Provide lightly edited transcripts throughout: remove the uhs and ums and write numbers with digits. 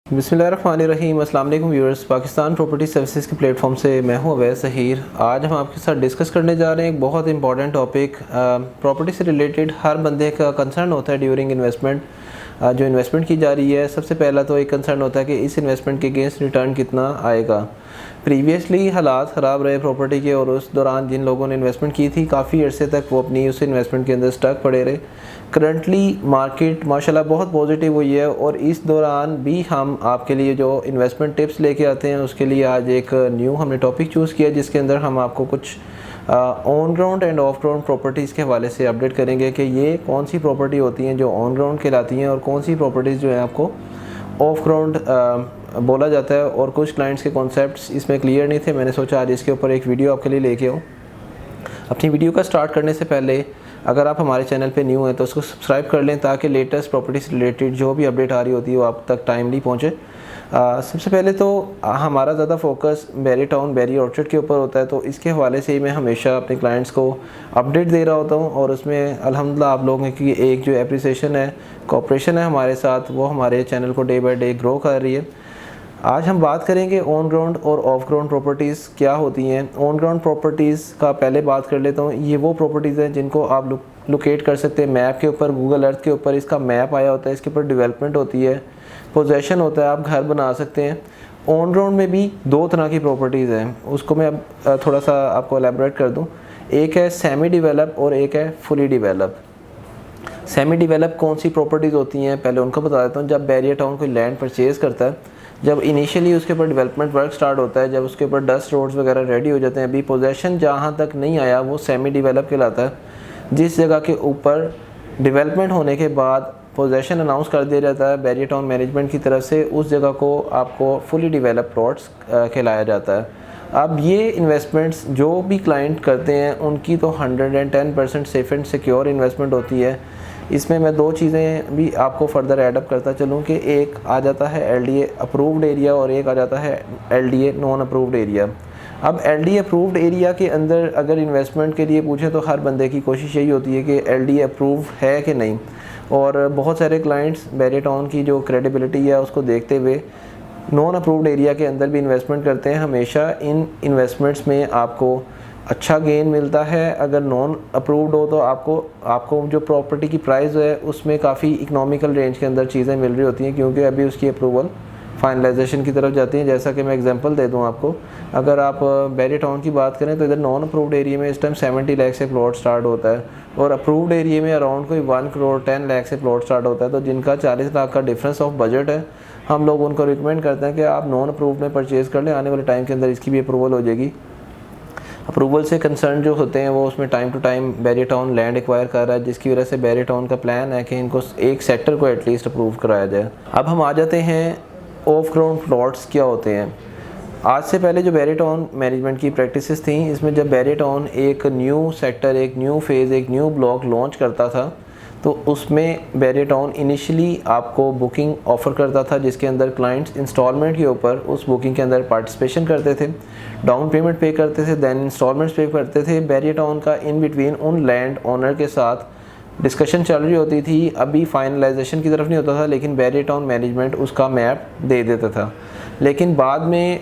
बिस्मिल्लाहिर्रहमानिर्रहीम। अस्सलाम वालेकुम व्यूअर्स, पाकिस्तान प्रॉपर्टी सर्विसेज के प्लेटफॉर्म से मैं हूं अवैस ज़हीर। आज हम आपके साथ डिस्कस करने जा रहे हैं एक बहुत इंपॉर्टेंट टॉपिक। प्रॉपर्टी से रिलेटेड हर बंदे का कंसर्न होता है ड्यूरिंग इन्वेस्टमेंट। जो इन्वेस्टमेंट की जा रही है, सबसे पहला तो एक कंसर्न होता है कि इस इन्वेस्टमेंट के अगेंस्ट रिटर्न कितना आएगा। प्रीवियसली हालात ख़राब रहे प्रॉपर्टी के, और उस दौरान जिन लोगों ने इन्वेस्टमेंट की थी काफ़ी अरसे तक वो अपनी उस इन्वेस्टमेंट के अंदर स्टक पड़े रहे। करंटली मार्केट माशाल्लाह बहुत पॉजिटिव हुई है, और इस दौरान भी हम आपके लिए जो इन्वेस्टमेंट टिप्स लेके आते हैं उसके लिए आज एक न्यू हमने टॉपिक चूज़ किया, जिसके अंदर हम आपको कुछ on ground end of ground properties के हवाले से अपडेट करेंगे कि ये कौन सी प्रॉपर्टी होती हैं जो ऑन ग्राउंड कहलाती हैं और कौन सी प्रॉपर्टीज़ जो है आपको ऑफ ग्राउंड बोला जाता है। और कुछ क्लाइंट्स के कॉन्सेप्ट्स इसमें क्लियर नहीं थे, मैंने सोचा आज इसके ऊपर एक वीडियो आपके लिए लेके आऊँ। अपनी वीडियो का स्टार्ट करने से पहले अगर आप हमारे चैनल पे न्यू हैं तो उसको सब्सक्राइब कर लें, ताकि लेटेस्ट प्रॉपर्टी से रिलेटेड जो भी अपडेट आ रही होती है वो आप तक टाइमली पहुँचे। सबसे पहले तो हमारा ज़्यादा फोकस बैरी टाउन बैरी ऑर्चर्ड के ऊपर होता है, तो इसके हवाले से ही मैं हमेशा अपने क्लाइंट्स को अपडेट दे रहा होता हूँ, और उसमें अल्हम्दुलिल्लाह आप लोगों की एक जो एप्रिसिएशन है, कोऑपरेशन है हमारे साथ, वो हमारे चैनल को डे बाय डे ग्रो कर रही है। आज हम बात करेंगे ऑन ग्राउंड और ऑफ ग्राउंड प्रॉपर्टीज़ क्या होती हैं। ऑन ग्राउंड प्रॉपर्टीज़ का पहले बात कर लेता हूँ। ये वो प्रॉपर्टीज़ हैं जिनको आप लोकेट कर सकते हैं मैप के ऊपर, गूगल अर्थ के ऊपर इसका मैप आया होता है, इसके ऊपर डेवलपमेंट होती है, पोजेसन होता है, आप घर बना सकते हैं। ऑन ग्राउंड में भी दो तरह की प्रॉपर्टीज़ हैं, उसको मैं अब थोड़ा सा आपको एलैबोरेट कर दूँ। एक है सेमी डिवेलप और एक है फुली डिवेलप। सेमी डिवेलप कौन सी प्रॉपर्टीज़ होती हैं पहले उनको बता देता हूँ। जब बैरियर टाउन कोई लैंड परचेज़ करता है, जब इनिशियली उसके ऊपर डेवलपमेंट वर्क स्टार्ट होता है, जब उसके ऊपर डस्ट रोड्स वगैरह रेडी हो जाते हैं, अभी पोजेसन जहाँ तक नहीं आया वो सेमी डिवेलप कहलाता है। जिस जगह के ऊपर डेवलपमेंट होने के बाद पोजेसन अनाउंस कर दिया जाता है बैरियर टाउन मैनेजमेंट की तरफ से, उस जगह को आपको फुली डिवेलप प्लॉट्स कहलाया जाता है। अब ये इन्वेस्टमेंट्स जो भी क्लाइंट करते हैं उनकी तो 110% सेफ एंड सिक्योर इन्वेस्टमेंट होती है। इसमें मैं दो चीज़ें भी आपको फर्दर एडअप करता चलूँ कि एक आ जाता है एलडीए अप्रूव्ड एरिया और एक आ जाता है एलडीए नॉन अप्रूव्ड एरिया। अब एलडीए अप्रूव्ड एरिया के अंदर अगर इन्वेस्टमेंट के लिए पूछें तो हर बंदे की कोशिश यही होती है कि एलडीए अप्रूव है कि नहीं, और बहुत सारे क्लाइंट्स बैरियर टाउन की जो क्रेडिबिलिटी है उसको देखते हुए नॉन अप्रूव्ड एरिया के अंदर भी इन्वेस्टमेंट करते हैं। हमेशा इन इन्वेस्टमेंट्स में आपको अच्छा गेन मिलता है। अगर नॉन अप्रूव्ड हो तो आपको जो प्रॉपर्टी की प्राइस है उसमें काफ़ी इकोनॉमिकल रेंज के अंदर चीज़ें मिल रही होती हैं, क्योंकि अभी उसकी अप्रूवल फाइनलाइजेशन की तरफ जाती हैं। जैसा कि मैं एग्जांपल दे दूं आपको, अगर आप बैरियर टाउन की बात करें तो इधर नॉन अप्रूव्ड एरिया में इस टाइम 70 लाख से प्लॉट स्टार्ट होता है, और अप्रूव्ड एरिया में अराउंड कोई 1 करोड़ 10 लाख से प्लॉट स्टार्ट होता है। तो जिनका 40 लाख का डिफरेंस ऑफ बजट है, हम लोग उनको रिकमेंड करते हैं कि आप नॉन अप्रूव्ड में परचेज़ कर लें, आने वाले टाइम के अंदर इसकी भी अप्रूवल हो जाएगी। अप्रूवल से कंसर्न जो होते हैं वो उसमें time to time barrier town land acquire कर रहा है, जिसकी वजह से बैरियर टाउन का प्लान है कि इनको एक सेक्टर को एटलीस्ट अप्रूव कराया जाए। अब हम आ जाते हैं ऑफ ग्राउंड प्लॉट्स क्या होते हैं। आज से पहले जो बैरियर टाउन मैनेजमेंट की प्रैक्टिसेस थी, इसमें जब बैरियर टाउन एक न्यू सेक्टर, एक न्यू फेज़, एक न्यू ब्लॉक लॉन्च करता था तो उसमें बैरियर टाउन इनिशियली आपको बुकिंग ऑफ़र करता था, जिसके अंदर क्लाइंट्स इंस्टॉलमेंट के ऊपर उस बुकिंग के अंदर पार्टिसिपेशन करते थे, डाउन पेमेंट पे करते थे, देन इंस्टॉलमेंट्स पे करते थे। बैरियर टाउन का इन बिटवीन उन लैंड ओनर के साथ डिस्कशन चल रही होती थी, अभी फाइनलाइजेशन की तरफ नहीं होता था, लेकिन बैरियर टाउन मैनेजमेंट उसका मैप दे देता था। लेकिन बाद में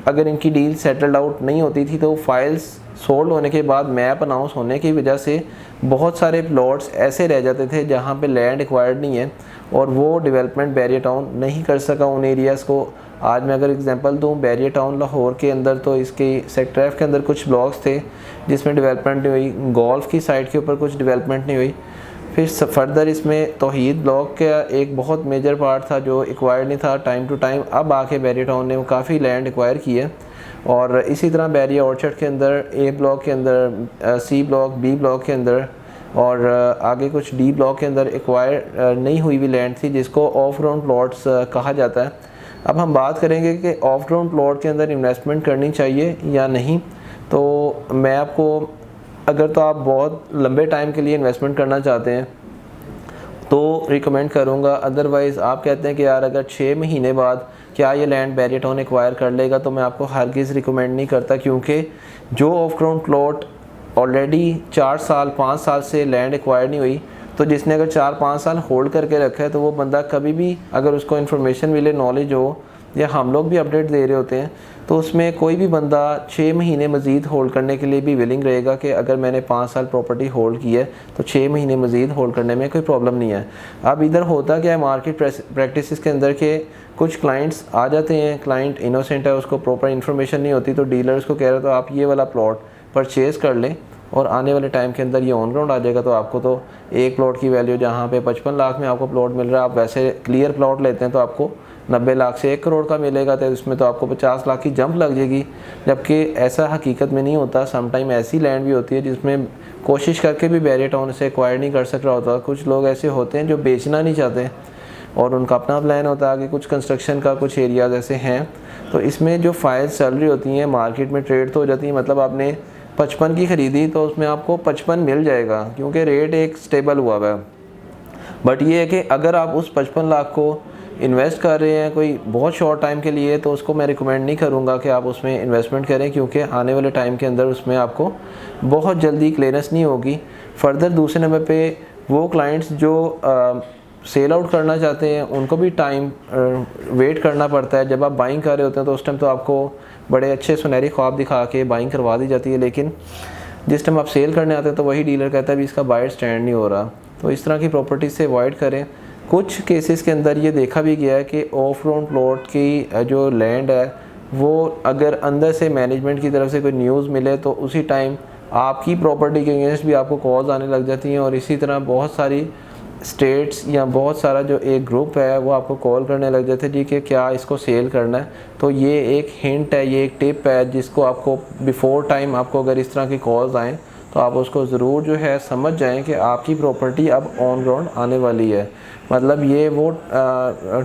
अगर इनकी डील सेटल्ड आउट नहीं होती थी तो फाइल्स सोल्ड होने के बाद मैप अनाउंस होने की वजह से बहुत सारे प्लॉट्स ऐसे रह जाते थे जहाँ पे लैंड एक्वायर्ड नहीं है, और वो डेवलपमेंट बैरियर टाउन नहीं कर सका उन एरियाज़ को। आज मैं अगर एग्जांपल दूँ, बैरियर टाउन लाहौर के अंदर तो इसके सेक्टर एफ के अंदर कुछ ब्लॉक्स थे जिसमें डेवलपमेंट नहीं हुई, गोल्फ की साइड के ऊपर कुछ डेवलपमेंट नहीं हुई। फिर फर्दर इसमें तौहीद ब्लॉक का एक बहुत मेजर पार्ट था जो एक्वायर्ड नहीं था टाइम टू टाइम। अब आके बैरियर टाउन ने काफ़ी लैंड एक्वायर की है, और इसी तरह बैरियर ऑर्चर्ड के अंदर ए ब्लॉक के अंदर, सी ब्लॉक, बी ब्लॉक के अंदर, और आगे कुछ डी ब्लॉक के अंदर एक्वायर नहीं हुई भी लैंड थी, जिसको ऑफ ग्राउंड प्लॉट्स कहा जाता है। अब हम बात करेंगे कि ऑफ ग्राउंड प्लॉट के अंदर इन्वेस्टमेंट करनी चाहिए या नहीं। तो मैं आपको, अगर तो आप बहुत लंबे टाइम के लिए इन्वेस्टमेंट करना चाहते हैं तो रिकमेंड करूँगा। अदरवाइज़ आप कहते हैं कि यार अगर 6 महीने बाद क्या ये लैंड बैरियर टाउन एक्वायर कर लेगा, तो मैं आपको हरगिज़ रिकमेंड नहीं करता, क्योंकि जो ऑफ ग्राउंड प्लॉट ऑलरेडी 4 साल 5 साल से लैंड एक्वायर नहीं हुई, तो जिसने अगर 4-5 साल होल्ड करके रखा है तो वो बंदा कभी भी अगर उसको इन्फॉर्मेशन मिले, नॉलेज हो, या हम लोग भी अपडेट दे रहे होते हैं, तो उसमें कोई भी बंदा 6 महीने मज़ीद होल्ड करने के लिए भी विलिंग रहेगा कि अगर मैंने 5 साल प्रॉपर्टी होल्ड की है तो 6 महीने मज़ीद होल्ड करने में कोई प्रॉब्लम नहीं है। अब इधर होता क्या है मार्केट प्रैक्टिसेस के अंदर के कुछ क्लाइंट्स आ जाते हैं, क्लाइंट इनोसेंट है, उसको प्रॉपर इन्फॉर्मेशन नहीं होती, तो डीलर उसको कह रहा है तो आप ये वाला प्लॉट परचेज़ कर लें और आने वाले टाइम के अंदर ये ऑन ग्राउंड आ जाएगा, तो आपको तो एक प्लॉट की वैल्यू जहाँ पे 55 लाख में आपको प्लॉट मिल रहा है, आप वैसे क्लियर प्लॉट लेते हैं तो आपको 90 लाख से 1 करोड़ का मिलेगा, तो इसमें तो आपको 50 लाख की जंप लग जाएगी। जबकि ऐसा हकीकत में नहीं होता। समटाइम ऐसी लैंड भी होती है जिसमें कोशिश करके भी बैरियर टाउन से एक्वायर नहीं कर सक रहा होता। कुछ लोग ऐसे होते हैं जो बेचना नहीं चाहते और उनका अपना प्लान होता है कि कुछ कंस्ट्रक्शन का कुछ एरियाज ऐसे हैं, तो इसमें जो फाइल्स चल रही होती हैं मार्केट में ट्रेड तो हो जाती है। मतलब आपने 55 की ख़रीदी तो उसमें आपको 55 मिल जाएगा क्योंकि रेट एक स्टेबल हुआ हुआ है। बट ये है कि अगर आप उस 55 लाख को इन्वेस्ट कर रहे हैं कोई बहुत शॉर्ट टाइम के लिए, तो उसको मैं रिकमेंड नहीं करूँगा कि आप उसमें इन्वेस्टमेंट करें, क्योंकि आने वाले टाइम के अंदर उसमें आपको बहुत जल्दी क्लियरेंस नहीं होगी। फर्दर दूसरे नंबर पे वो क्लाइंट्स जो सेल आउट करना चाहते हैं उनको भी टाइम वेट करना पड़ता है। जब आप बाइंग कर रहे होते हैं तो उस टाइम तो आपको बड़े अच्छे सुनहरी ख्वाब दिखा के बाइंग करवा दी जाती है, लेकिन जिस टाइम आप सेल करने आते हैं तो वही डीलर कहता है भी इसका बायर स्टैंड नहीं हो रहा। तो इस तरह की प्रॉपर्टी से अवॉइड करें। कुछ केसेस के अंदर ये देखा भी गया है कि ऑफ रोड प्लॉट की जो लैंड है वो अगर अंदर से मैनेजमेंट की तरफ से कोई न्यूज़ मिले तो उसी टाइम आपकी प्रॉपर्टी के अगेंस्ट भी आपको कॉल्स आने लग जाती हैं, और इसी तरह बहुत सारी स्टेट्स या बहुत सारा जो एक ग्रुप है वो आपको कॉल करने लग जाते हैं जी कि क्या इसको सेल करना है। तो ये एक हिंट है, ये एक टिप है जिसको आपको बिफोर टाइम आपको अगर इस तरह की कॉल्स आएँ तो आप उसको ज़रूर जो है समझ जाएं कि आपकी प्रॉपर्टी अब ऑन ग्राउंड आने वाली है। मतलब ये वो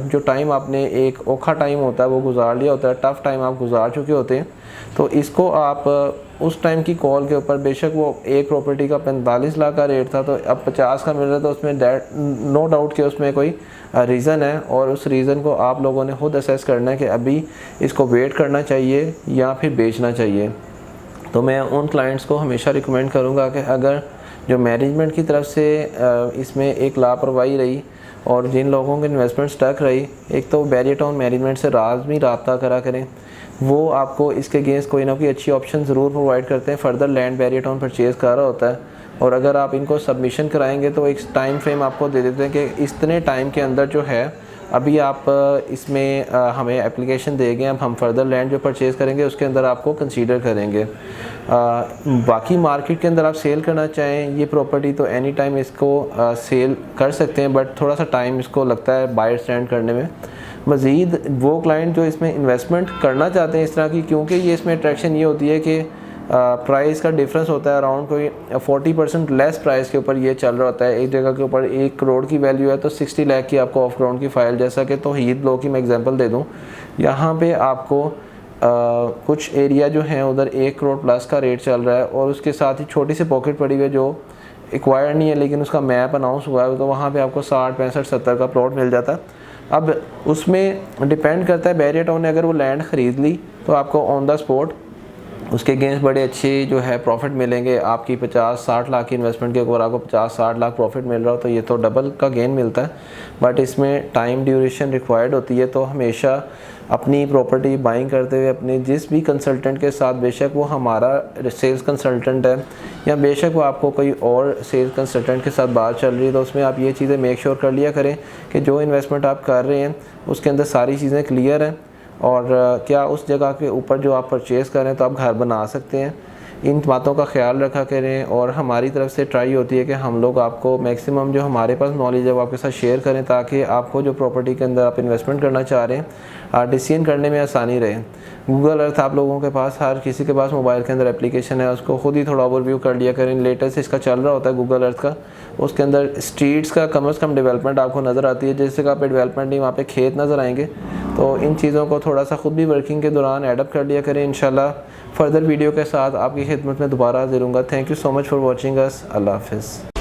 जो टाइम आपने एक औखा टाइम होता है वो गुजार लिया होता है, टफ़ टाइम आप गुजार चुके होते हैं, तो इसको आप उस टाइम की कॉल के ऊपर, बेशक वो एक प्रॉपर्टी का 45 लाख का रेट था तो अब 50 का मिल रहा है, तो उसमें नो डाउट कि उसमें कोई रीज़न है, और उस रीज़न को आप लोगों ने खुद असेस करना है कि अभी इसको वेट करना चाहिए या फिर बेचना चाहिए। तो मैं उन क्लाइंट्स को हमेशा रिकमेंड करूँगा कि अगर जो मैनेजमेंट की तरफ से इसमें एक लापरवाही रही और जिन लोगों की इन्वेस्टमेंट स्टक रही, एक तो बैरियर टाउन मैनेजमेंट से लाज़मी रब्ता करा करें, वो आपको इसके अगेंस्ट कोई ना कोई अच्छी ऑप्शन ज़रूर प्रोवाइड करते हैं। Further land barrier town purchase कर रहा होता है, और अगर आप इनको सबमिशन कराएंगे तो एक टाइम फ्रेम आपको दे देते हैं कि इतने टाइम के अंदर जो है अभी आप इसमें हमें एप्लीकेशन देंगे, अब हम फर्दर लैंड जो परचेज़ करेंगे उसके अंदर आपको कंसीडर करेंगे। बाकी मार्केट के अंदर आप सेल करना चाहें ये प्रॉपर्टी तो एनी टाइम इसको सेल कर सकते हैं, बट थोड़ा सा टाइम इसको लगता है बायर स्टैंड करने में। मज़ीद वो क्लाइंट जो इसमें इन्वेस्टमेंट करना चाहते हैं इस तरह की, क्योंकि ये इसमें अट्रैक्शन ये होती है कि प्राइस का डिफरेंस होता है अराउंड कोई 40% लेस प्राइस के ऊपर ये चल रहा होता है। एक जगह के ऊपर 1 करोड़ की वैल्यू है तो 60 लाख की आपको ऑफ ग्राउंड की फ़ाइल, जैसा कि तौहीद ब्लॉक की मैं एग्जांपल दे दूं, यहाँ पे आपको कुछ एरिया जो है उधर 1 करोड़ प्लस का रेट चल रहा है, और उसके साथ ही छोटी सी पॉकेट पड़ी हुई है जो एक्वायर नहीं है लेकिन उसका मैप अनाउंस हुआ है, तो वहाँ पर आपको 60, 65, 70 का प्लॉट मिल जाता है। अब उसमें डिपेंड करता है बैरियर टाउन ने अगर वो लैंड ख़रीद ली तो आपको ऑन द स्पॉट उसके अगेंस्ट बड़े अच्छे जो है प्रॉफिट मिलेंगे। आपकी 50-60 लाख की इन्वेस्टमेंट के ऊपर आपको 50-60 लाख प्रॉफिट मिल रहा हो तो ये तो डबल का गेन मिलता है, बट इसमें टाइम ड्यूरेशन रिक्वायर्ड होती है। तो हमेशा अपनी प्रॉपर्टी बाइंग करते हुए अपने जिस भी कंसल्टेंट के साथ, बेशक वो हमारा सेल्स कंसल्टेंट है या बेशक वो आपको कोई और सेल्स कंसल्टेंट के साथ बात चल रही है, तो उसमें आप ये चीज़ें मेक श्योर कर लिया करें कि जो इन्वेस्टमेंट आप कर रहे हैं उसके अंदर सारी चीज़ें क्लियर हैं, और क्या उस जगह के ऊपर जो आप परचेज़ कर रहे हैं तो आप घर बना सकते हैं। इन बातों का ख्याल रखा करें, और हमारी तरफ से ट्राई होती है कि हम लोग आपको मैक्सिमम जो हमारे पास नॉलेज है वो आपके साथ शेयर करें, ताकि आपको जो प्रॉपर्टी के अंदर आप इन्वेस्टमेंट करना चाह रहे हैं डिसीजन करने में आसानी रहे। गूगल अर्थ आप लोगों के पास, हर किसी के पास मोबाइल के अंदर एप्लीकेशन है, उसको खुद ही थोड़ा ओवरव्यू कर लिया करें। लेटेस्ट इसका चल रहा होता है गूगल अर्थ का, उसके अंदर स्ट्रीट्स का कम से कम डेवलपमेंट आपको नज़र आती है। जिस जगह पे डेवलपमेंट नहीं वहाँ पे खेत नज़र आएंगे, तो इन चीज़ों को थोड़ा सा खुद भी वर्किंग के दौरान एडअप कर लिया करें। इंशाल्लाह फर्दर वीडियो के साथ आपकी खिदमत में दोबारा हाजिर होऊंगा। Thank you so much for watching us. अल्लाह हाफ़िज़।